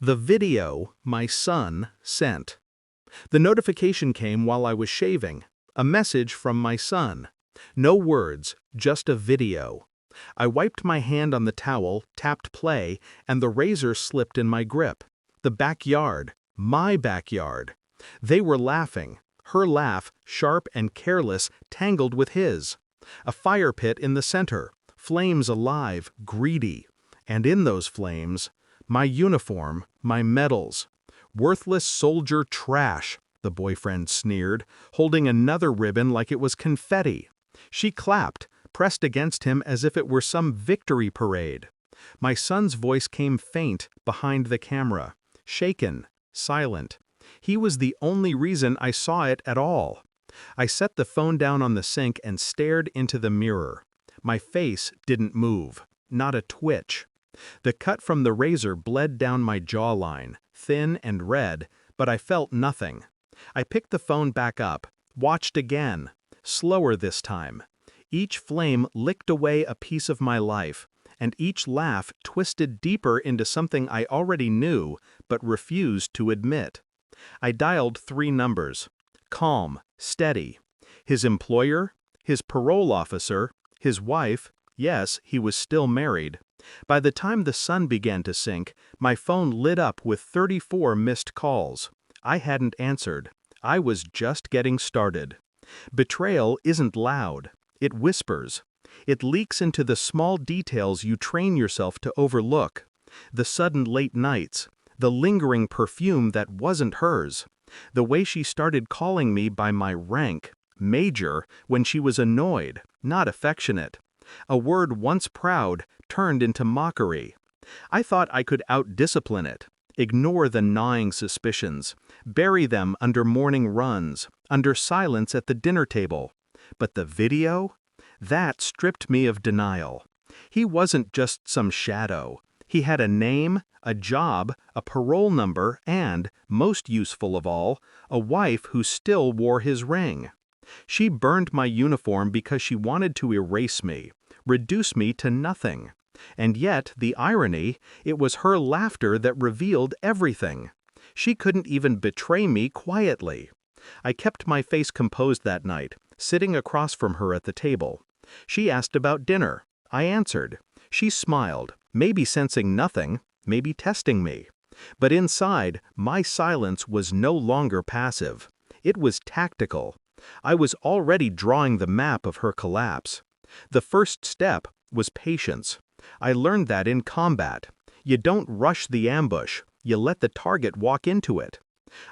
The video my son sent. The notification came while I was shaving. A message from my son. No words, just a video. I wiped my hand on the towel, tapped play, and the razor slipped in my grip. The backyard. My backyard. They were laughing. Her laugh, sharp and careless, tangled with his. A fire pit in the center. Flames alive, greedy. And in those flames, my uniform, my medals. Worthless soldier trash, the boyfriend sneered, holding another ribbon like it was confetti. She clapped, pressed against him as if it were some victory parade. My son's voice came faint behind the camera, shaken, silent. He was the only reason I saw it at all. I set the phone down on the sink and stared into the mirror. My face didn't move, not a twitch. The cut from the razor bled down my jawline, thin and red, but I felt nothing. I picked the phone back up, watched again, slower this time. Each flame licked away a piece of my life, and each laugh twisted deeper into something I already knew but refused to admit. I dialed 3 numbers. Calm, steady. His employer, his parole officer, his wife. Yes, he was still married. By the time the sun began to sink, my phone lit up with 34 missed calls. I hadn't answered. I was just getting started. Betrayal isn't loud. It whispers. It leaks into the small details you train yourself to overlook. The sudden late nights. The lingering perfume that wasn't hers. The way she started calling me by my rank, Major, when she was annoyed, not affectionate. A word once proud turned into mockery. I thought I could out-discipline it, ignore the gnawing suspicions, bury them under morning runs, under silence at the dinner table. But the video? That stripped me of denial. He wasn't just some shadow. He had a name, a job, a parole number, and, most useful of all, a wife who still wore his ring. She burned my uniform because she wanted to erase me, reduce me to nothing. And yet, the irony, it was her laughter that revealed everything. She couldn't even betray me quietly. I kept my face composed that night, sitting across from her at the table. She asked about dinner. I answered. She smiled, maybe sensing nothing, maybe testing me. But inside, my silence was no longer passive. It was tactical. I was already drawing the map of her collapse. The first step was patience. I learned that in combat. You don't rush the ambush, you let the target walk into it.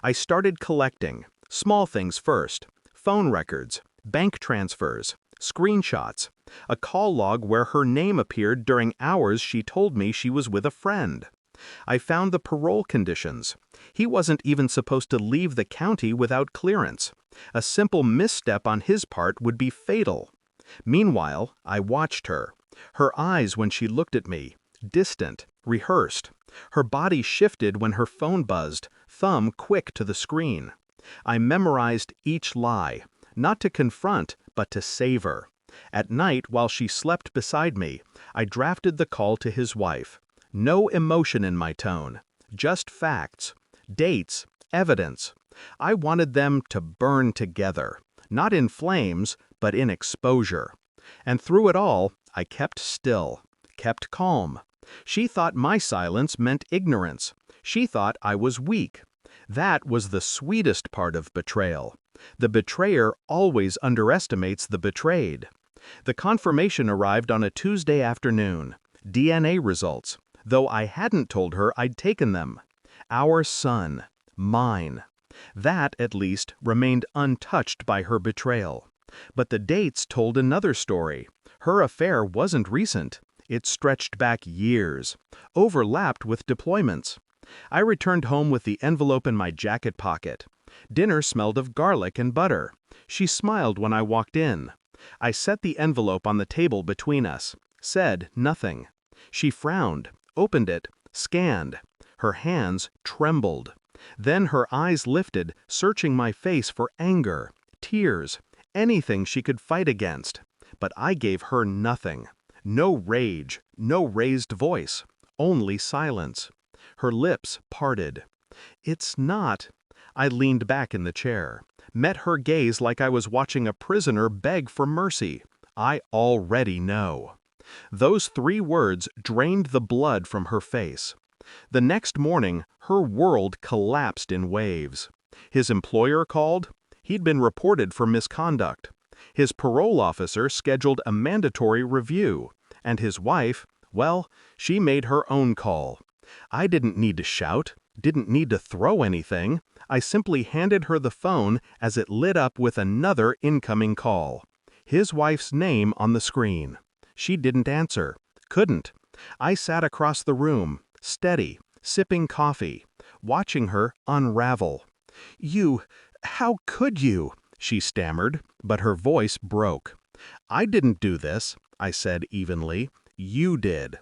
I started collecting, small things first, phone records, bank transfers, screenshots, a call log where her name appeared during hours she told me she was with a friend. I found the parole conditions. He wasn't even supposed to leave the county without clearance. A simple misstep on his part would be fatal. Meanwhile, I watched her. Her eyes when she looked at me, distant, rehearsed. Her body shifted when her phone buzzed, thumb quick to the screen. I memorized each lie, not to confront, but to savor. At night, while she slept beside me, I drafted the call to his wife. No emotion in my tone, just facts, dates, evidence. I wanted them to burn together, not in flames, but in exposure. And through it all, I kept still, kept calm. She thought my silence meant ignorance. She thought I was weak. That was the sweetest part of betrayal. The betrayer always underestimates the betrayed. The confirmation arrived on a Tuesday afternoon. DNA results, though I hadn't told her I'd taken them. Our son, mine. That, at least, remained untouched by her betrayal. But the dates told another story. Her affair wasn't recent. It stretched back years, overlapped with deployments. I returned home with the envelope in my jacket pocket. Dinner smelled of garlic and butter. She smiled when I walked in. I set the envelope on the table between us, said nothing. She frowned, opened it, scanned. Her hands trembled. Then her eyes lifted, searching my face for anger, tears, anything she could fight against. But I gave her nothing. No rage, no raised voice, only silence. Her lips parted. "It's not." I leaned back in the chair, met her gaze like I was watching a prisoner beg for mercy. "I already know." Those 3 words drained the blood from her face. The next morning, her world collapsed in waves. His employer called. He'd been reported for misconduct. His parole officer scheduled a mandatory review. And his wife, well, she made her own call. I didn't need to shout, didn't need to throw anything. I simply handed her the phone as it lit up with another incoming call. His wife's name on the screen. She didn't answer. Couldn't. I sat across the room, steady, sipping coffee, watching her unravel. How could you?" she stammered, but her voice broke. "I didn't do this," I said evenly. "You did."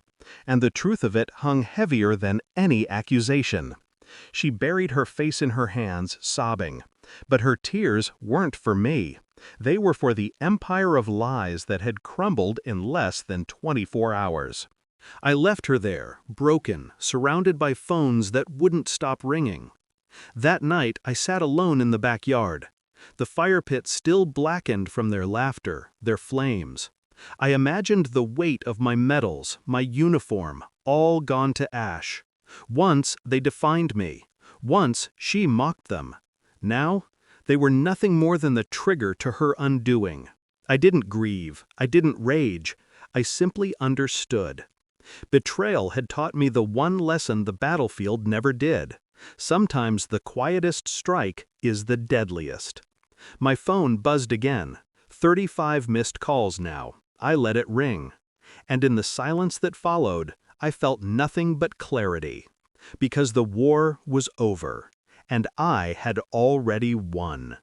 And the truth of it hung heavier than any accusation. She buried her face in her hands, sobbing. But her tears weren't for me. They were for the empire of lies that had crumbled in less than 24 hours. I left her there, broken, surrounded by phones that wouldn't stop ringing. That night, I sat alone in the backyard. The fire pit still blackened from their laughter, their flames. I imagined the weight of my medals, my uniform, all gone to ash. Once they defined me. Once she mocked them. Now, they were nothing more than the trigger to her undoing. I didn't grieve. I didn't rage. I simply understood. Betrayal had taught me the one lesson the battlefield never did. Sometimes the quietest strike is the deadliest. My phone buzzed again. 35 missed calls now. I let it ring. And in the silence that followed, I felt nothing but clarity. Because the war was over, and I had already won.